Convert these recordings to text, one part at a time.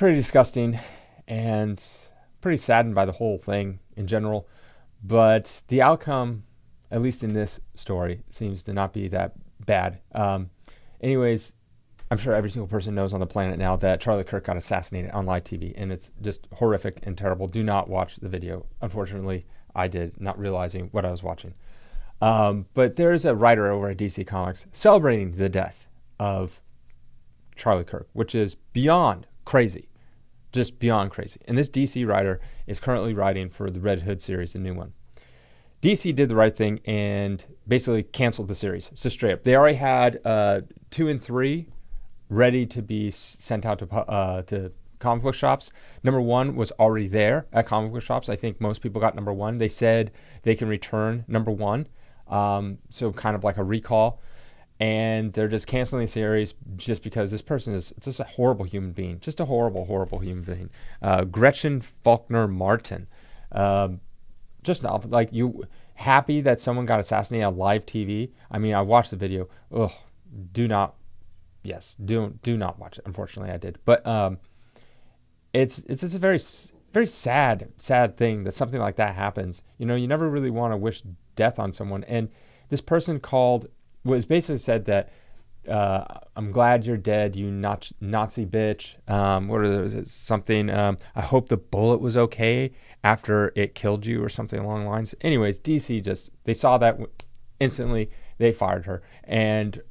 pretty disgusting and pretty saddened by the whole thing in general. But the outcome, at least in this story, seems to not be that bad. Anyways, I'm sure every single person knows on the planet now that Charlie Kirk got assassinated on live TV, and it's just horrific and terrible. Do not watch the video. Unfortunately, I did, not realizing what I was watching. But there's a writer over at DC Comics celebrating the death of Charlie Kirk, which is beyond crazy. Just beyond crazy. And this DC writer is currently writing for the Red Hood series, the new one. DC did the right thing and basically canceled the series. So straight up. They already had 2 and 3 ready to be sent out to comic book shops. Number 1 was already there at comic book shops. I think most people got number 1. They said they can return number 1. So kind of like a recall. And they're just canceling the series just because this person is just a horrible human being. Just a horrible, horrible human being. Gretchen Faulkner Martin. Just not like you happy that someone got assassinated on live TV. I mean, I watched the video. Ugh, do not watch it. Unfortunately, I did. But it's just a very, very sad thing that something like that happens. You know, you never really want to wish death on someone. And this person was basically said that I'm glad you're dead, you Nazi bitch. Something? I hope the bullet was okay after it killed you, or something along the lines. Anyways, DC they saw that instantly. They fired her, and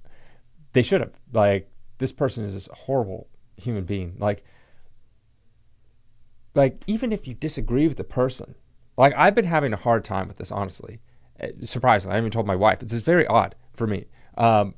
they should have. Like, this person is just a horrible human being. Like even if you disagree with the person, like I've been having a hard time with this, honestly. Surprisingly, I even told my wife. It's just very odd for me. I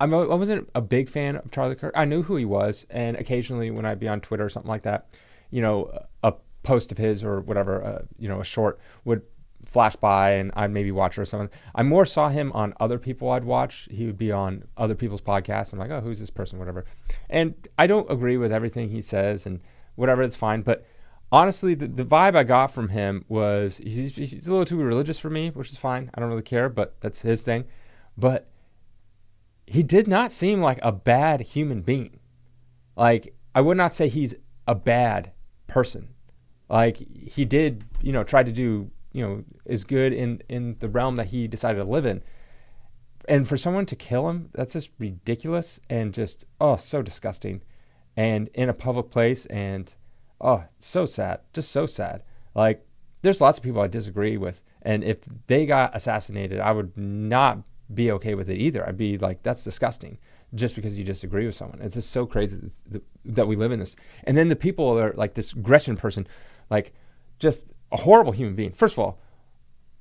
wasn't a big fan of Charlie Kirk. I knew who he was, and occasionally when I'd be on Twitter or something like that, you know, a post of his or whatever, a short would flash by and I'd maybe watch it or something. I more saw him on other people I'd watch. He would be on other people's podcasts. I'm like, oh, who's this person, whatever. And I don't agree with everything he says and whatever, it's fine. But honestly, the vibe I got from him was he's a little too religious for me, which is fine. I don't really care, but that's his thing. But he did not seem like a bad human being. Like, I would not say he's a bad person. Like, he did, try to do, is good in the realm that he decided to live in. And for someone to kill him, that's just ridiculous and just, so disgusting. And in a public place, and, so sad. Just so sad. Like, there's lots of people I disagree with. And if they got assassinated, I would not be okay with it either. I'd be like, that's disgusting, just because you disagree with someone. It's just so crazy that we live in this. And then the people that are like this Gretchen person, like, just a horrible human being. First of all,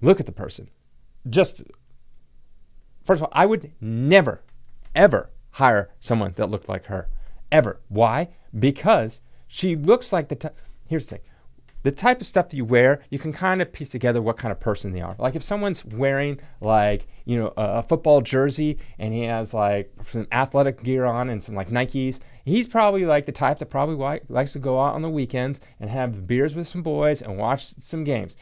look at the person. First of all, I would never, ever hire someone that looked like her. Ever. Why? Because she looks like here's the thing. The type of stuff that you wear, you can kind of piece together what kind of person they are. Like, if someone's wearing, like, a football jersey and he has, like, some athletic gear on and some, like, Nikes, he's probably, like, the type that probably likes to go out on the weekends and have beers with some boys and watch some games.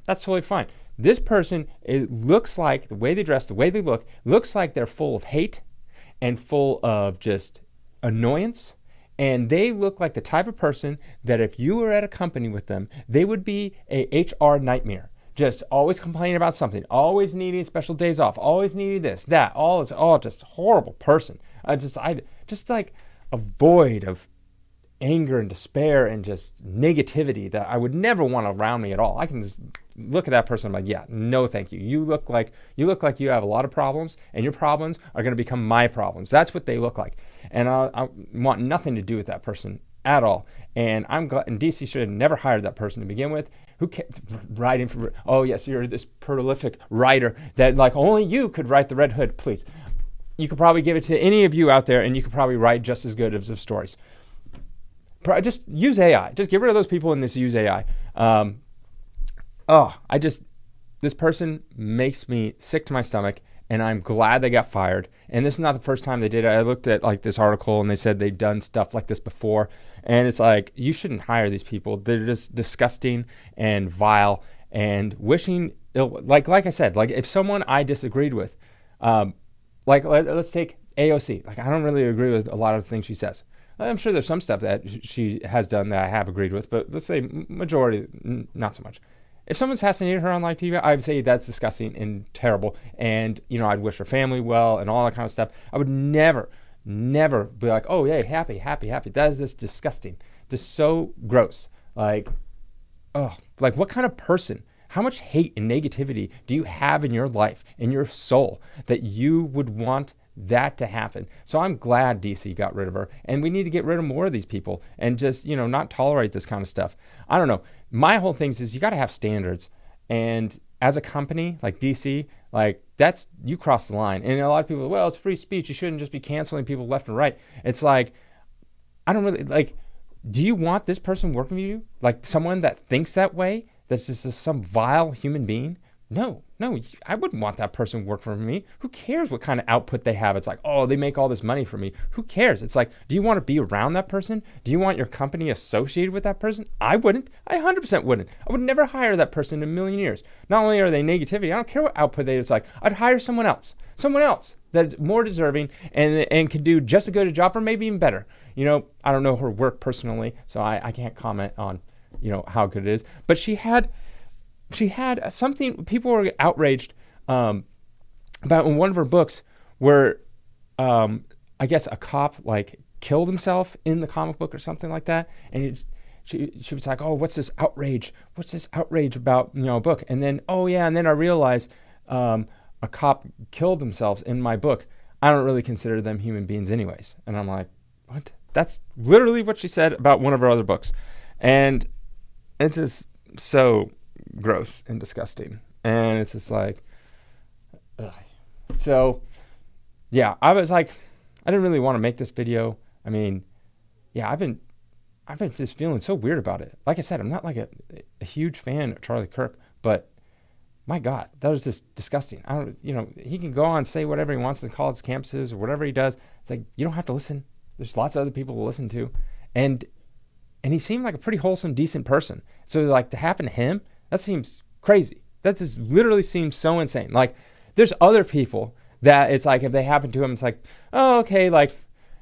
That's totally fine. This person, it looks like, the way they dress, the way they look, looks like they're full of hate and full of just annoyance. And they look like the type of person that if you were at a company with them, they would be a HR nightmare. Just always complaining about something, always needing special days off, always needing this, that, just horrible person. Just like a void of anger and despair and just negativity that I would never want around me at all. I can just look at that person and I'm like, yeah, no, thank you. You look like you have a lot of problems, and your problems are going to become my problems. That's what they look like. And I want nothing to do with that person at all. And I'm glad, and DC should have never hired that person to begin with. Who kept writing for, oh yes, you're this prolific writer that, like, only you could write the Red Hood. Please, you could probably give it to any of you out there, and you could probably write just as good of stories. Just use AI. Just get rid of those people and just use AI. This person makes me sick to my stomach, and I'm glad they got fired. And this is not the first time they did it. I looked at, like, this article, and they said they've done stuff like this before. And it's like, you shouldn't hire these people. They're just disgusting and vile and wishing ill. Like I said, like, if someone I disagreed with, let's take AOC. Like, I don't really agree with a lot of the things she says. I'm sure there's some stuff that she has done that I have agreed with, but let's say majority, not so much. If someone assassinated her on live TV, I would say that's disgusting and terrible. And, I'd wish her family well and all that kind of stuff. I would never be like, oh, yeah, happy. That is just disgusting. Just so gross. Like, oh, like what kind of person, how much hate and negativity do you have in your life, in your soul, that you would want that to happen? So I'm glad DC got rid of her, and we need to get rid of more of these people and just, not tolerate this kind of stuff. I don't know. My whole thing is you got to have standards, and as a company like DC, like that's, you cross the line. And a lot of people, well, it's free speech, you shouldn't just be canceling people left and right. It's like, I don't really, like, do you want this person working with you? Like someone that thinks that way, that's just some vile human being? No, I wouldn't want that person work for me. Who cares what kind of output they have? It's like, oh, they make all this money for me. Who cares? It's like, do you want to be around that person? Do you want your company associated with that person? I wouldn't. I 100% wouldn't. I would never hire that person in a million years. Not only are they negativity, I don't care what output they, it's like, I'd hire someone else that's more deserving and can do just as good a job or maybe even better. I don't know her work personally, so I can't comment on, how good it is. But she had something, people were outraged about in one of her books where I guess a cop like killed himself in the comic book or something like that. And she was like, oh, what's this outrage? What's this outrage about, a book? And then, oh yeah, and then I realized a cop killed themselves in my book. I don't really consider them human beings anyways. And I'm like, what? That's literally what she said about one of her other books. And it's just so gross and disgusting. And it's just like, ugh. So yeah, I was like, I didn't really want to make this video. I mean, yeah, I've been just feeling so weird about it. Like I said, I'm not like a huge fan of Charlie Kirk, but my God, that was just disgusting. I don't, he can go on and say whatever he wants in college campuses or whatever he does. It's like, you don't have to listen. There's lots of other people to listen to. And he seemed like a pretty wholesome, decent person. So like to happen to him, that seems crazy. That just literally seems so insane. Like there's other people that it's like, if they happen to him, it's like, oh, okay. Like,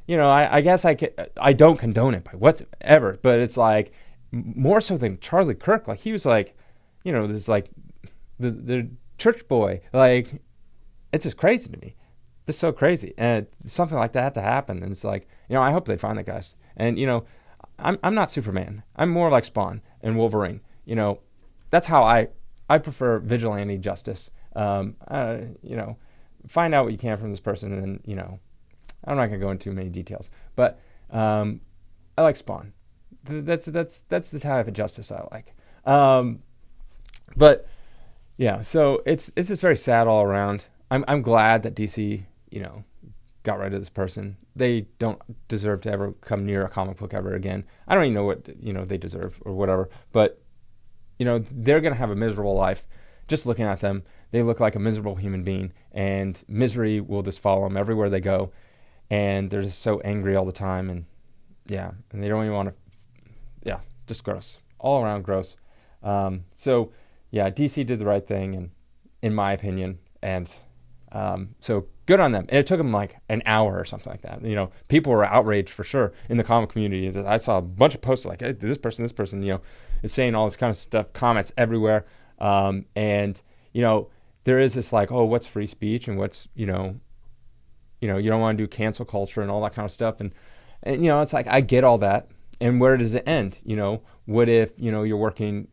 I guess I don't condone it by whatever, but it's like more so than Charlie Kirk. Like he was like, this like the church boy. Like it's just crazy to me. It's so crazy. And something like that to happen. And it's like, I hope they find the guys. And, I'm not Superman. I'm more like Spawn and Wolverine. That's how I prefer vigilante justice. Find out what you can from this person, and then I'm not gonna go into too many details, but I like Spawn. That's the type of justice I like. But yeah, so it's just very sad all around. I'm glad that DC got rid of this person. They don't deserve to ever come near a comic book ever again. I don't even know what they deserve or whatever, but they're gonna have a miserable life. Just looking at them, they look like a miserable human being, and misery will just follow them everywhere they go. And they're just so angry all the time, and yeah, and they don't even want to. Yeah, just gross, all around gross. So yeah, DC did the right thing, and in my opinion, and so good on them. And it took them like an hour or something like that. People were outraged for sure in the comic community. I saw a bunch of posts like, hey, this person, is saying all this kind of stuff, comments everywhere. And there is this like, oh, what's free speech and what's, you don't want to do cancel culture and all that kind of stuff. And it's like, I get all that. And where does it end? What if, you're working,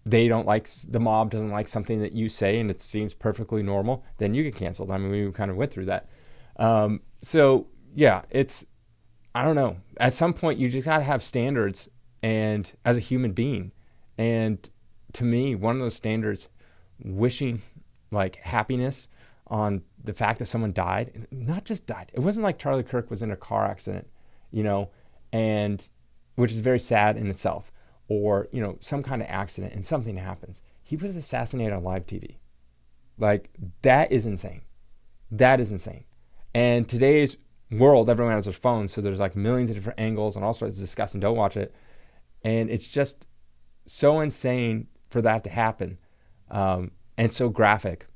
the mob doesn't like something that you say and it seems perfectly normal, then you get canceled. I mean, we kind of went through that. So yeah, I don't know. At some point you just got to have standards, and as a human being. And to me, one of those standards, wishing like happiness on the fact that someone died, not just died. It wasn't like Charlie Kirk was in a car accident, and which is very sad in itself, or, some kind of accident and something happens. He was assassinated on live TV. Like, that is insane. That is insane. And today's world, everyone has their phones, so there's like millions of different angles and all sorts of disgusting. Don't watch it. And it's just so insane for that to happen, and so graphic.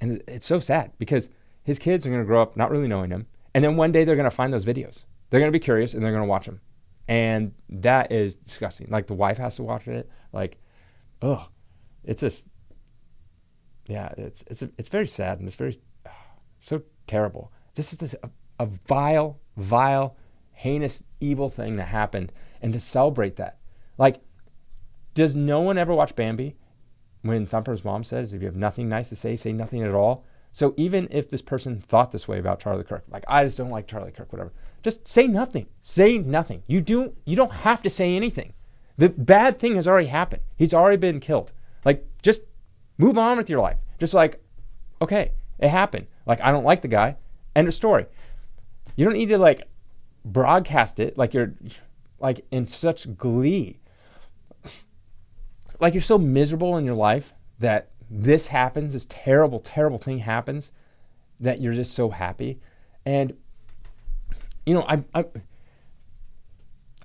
And it's so sad because his kids are going to grow up not really knowing him. And then one day they're going to find those videos. They're going to be curious and they're going to watch them. And that is disgusting. Like the wife has to watch it. Like, ugh, it's just, yeah, it's very sad and it's very so terrible. This is a vile, heinous, evil thing that happened, and to celebrate that. Like, does no one ever watch Bambi when Thumper's mom says, if you have nothing nice to say nothing at all? So even if this person thought this way about Charlie Kirk, like, I just don't like Charlie Kirk, whatever, just say nothing. Say nothing. You don't have to say anything. The bad thing has already happened. He's already been killed. Like, just move on with your life. Just like, okay, it happened. Like, I don't like the guy. End of story. You don't need to like broadcast it like you're like in such glee. Like you're so miserable in your life that this happens, this terrible, terrible thing happens, that you're just so happy. And you know,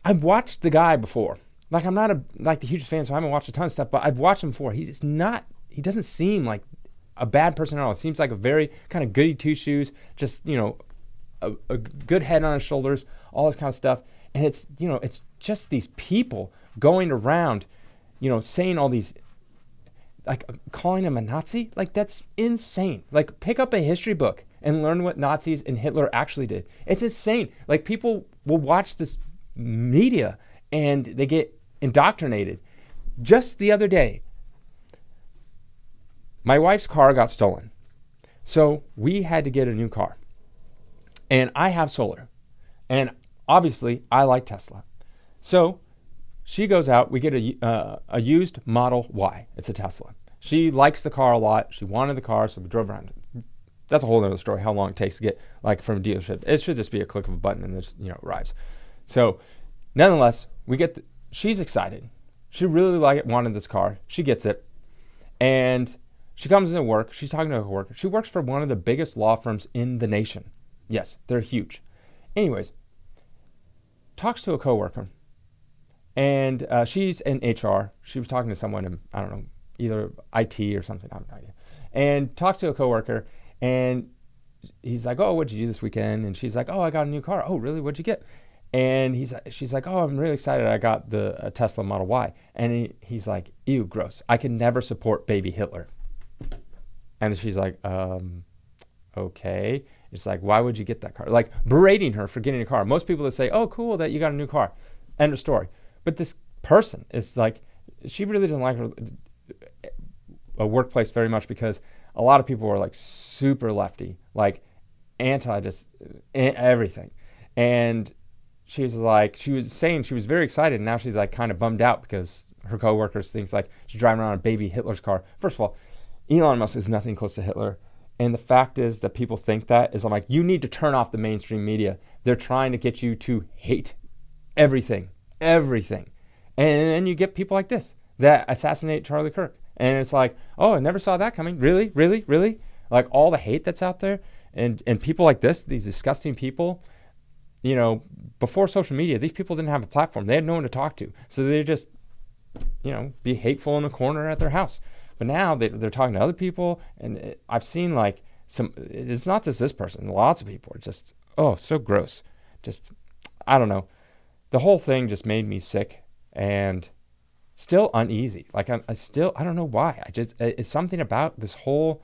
I've watched the guy before. Like, I'm not the hugest fan, so I haven't watched a ton of stuff, but I've watched him before. He doesn't seem like a bad person at all. It seems like a very kind of goody two shoes, just, you know, a good head on his shoulders, all this kind of stuff. And it's, you know, it's just these people going around, you know, saying all these, like calling him a Nazi. Like, that's insane. Like, pick up a history book and learn what Nazis and Hitler actually did. It's insane. Like, people will watch this media and they get indoctrinated. Just the other day, my wife's car got stolen. So we had to get a new car. And I have solar. And obviously, I like Tesla. So she goes out. We get a used Model Y. It's a Tesla. She likes the car a lot. She wanted the car, so we drove around. That's a whole other story, how long it takes to get like from a dealership. It should just be a click of a button and it just, you know, arrives. So nonetheless, she's excited. She really wanted this car. She gets it. And she comes into work. She's talking to her coworker. She works for one of the biggest law firms in the nation. Yes, they're huge. Anyways, talks to a coworker. And she's in HR. She was talking to someone in, I don't know, either IT or something. I have no idea. And talked to a coworker. And he's like, oh, what'd you do this weekend? And she's like, oh, I got a new car. Oh, really? What'd you get? And she's like, oh, I'm really excited. I got a Tesla Model Y. And he's like, ew, gross. I can never support baby Hitler. And she's like, okay. It's like, why would you get that car? Like, berating her for getting a car. Most people that say, oh, cool that you got a new car. End of story. But this person is like, she really doesn't like a workplace very much because a lot of people are like super lefty, like anti just everything. And she was saying she was very excited. And now she's like kind of bummed out because her coworkers thinks like she's driving around a baby Hitler's car. First of all, Elon Musk is nothing close to Hitler. And the fact is that people think that is, I'm like, you need to turn off the mainstream media. They're trying to get you to hate everything. And then you get people like this that assassinate Charlie Kirk. And it's like, oh, I never saw that coming. Really? Like all the hate that's out there. And people like this, these disgusting people, you know, before social media, these people didn't have a platform. They had no one to talk to. So they just, you know, be hateful in a corner at their house. But now they're talking to other people. And I've seen like it's not just this person. Lots of people are just, oh, so gross. Just, I don't know. The whole thing just made me sick and still uneasy. Like I don't know why. It's something about this whole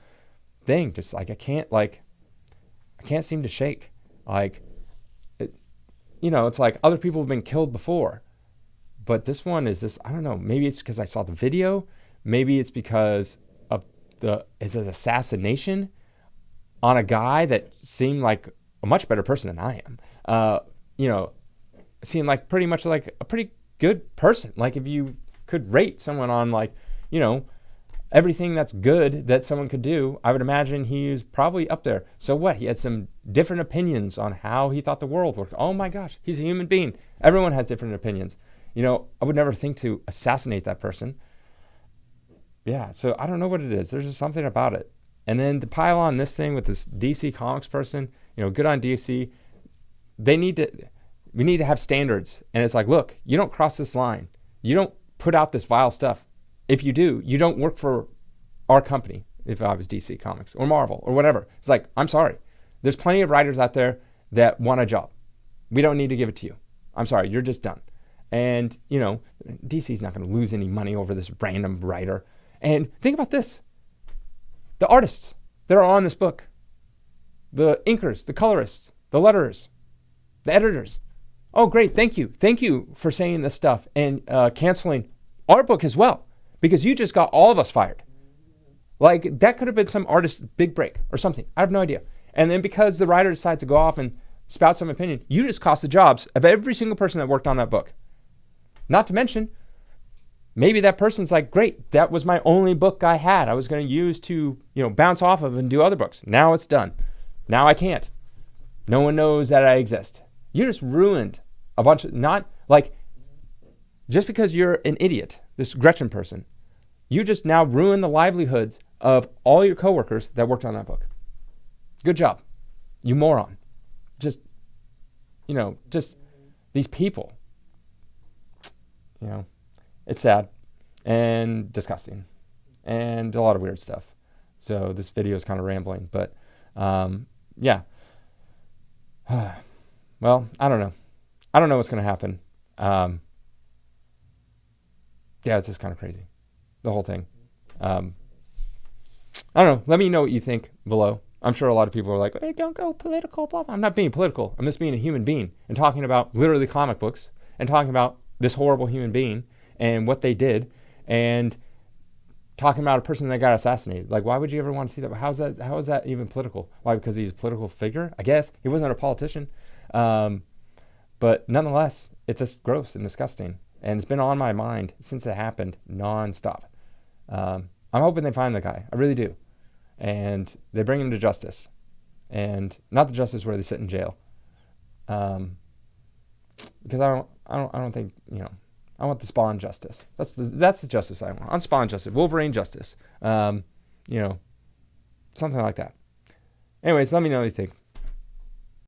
thing. Just like I can't seem to shake. Like, you know, it's like other people have been killed before, but this one is this. I don't know. Maybe it's because I saw the video. Maybe it's because of it's an assassination on a guy that seemed like a much better person than I am. You know, seemed like pretty much like a pretty good person. Like if you could rate someone on like, you know, everything that's good that someone could do, I would imagine he's probably up there. So what? He had some different opinions on how he thought the world worked. Oh my gosh, he's a human being. Everyone has different opinions. You know, I would never think to assassinate that person. Yeah, so I don't know what it is. There's just something about it. And then to pile on this thing with this DC Comics person, you know, good on DC. We need to have standards. And it's like, look, you don't cross this line. You don't put out this vile stuff. If you do, you don't work for our company, if I was DC Comics or Marvel or whatever. It's like, I'm sorry. There's plenty of writers out there that want a job. We don't need to give it to you. I'm sorry, you're just done. And, DC's not going to lose any money over this random writer. And think about this. The artists that are on this book, the inkers, the colorists, the letterers, the editors. Oh, great. Thank you. Thank you for saying this stuff and canceling our book as well, because you just got all of us fired. Like, that could have been some artist's big break or something. I have no idea. And then because the writer decides to go off and spout some opinion, you just cost the jobs of every single person that worked on that book. Not to mention, maybe that person's like, great, that was my only book I had. I was going to use to, bounce off of and do other books. Now it's done. Now I can't. No one knows that I exist. You just ruined a bunch of, not like, just because you're an idiot, this Gretchen person, you just now ruined the livelihoods of all your coworkers that worked on that book. Good job. You moron. Just these people. It's sad and disgusting and a lot of weird stuff. So this video is kind of rambling, but yeah. Well, I don't know. I don't know what's going to happen. Yeah, it's just kind of crazy, the whole thing. I don't know. Let me know what you think below. I'm sure a lot of people are like, hey, don't go political, blah, blah. I'm not being political. I'm just being a human being and talking about literally comic books and talking about this horrible human being and what they did and talking about a person that got assassinated. Like, why would you ever want to see that? How is that even political? Why? Because he's a political figure? I guess. He wasn't a politician. But nonetheless, it's just gross and disgusting. And it's been on my mind since it happened nonstop. I'm hoping they find the guy. I really do. And they bring him to justice. And not the justice where they sit in jail. Because I don't think, I want the Spawn justice. That's the justice I want. On Spawn justice, Wolverine justice. Something like that. Anyways, let me know what you think.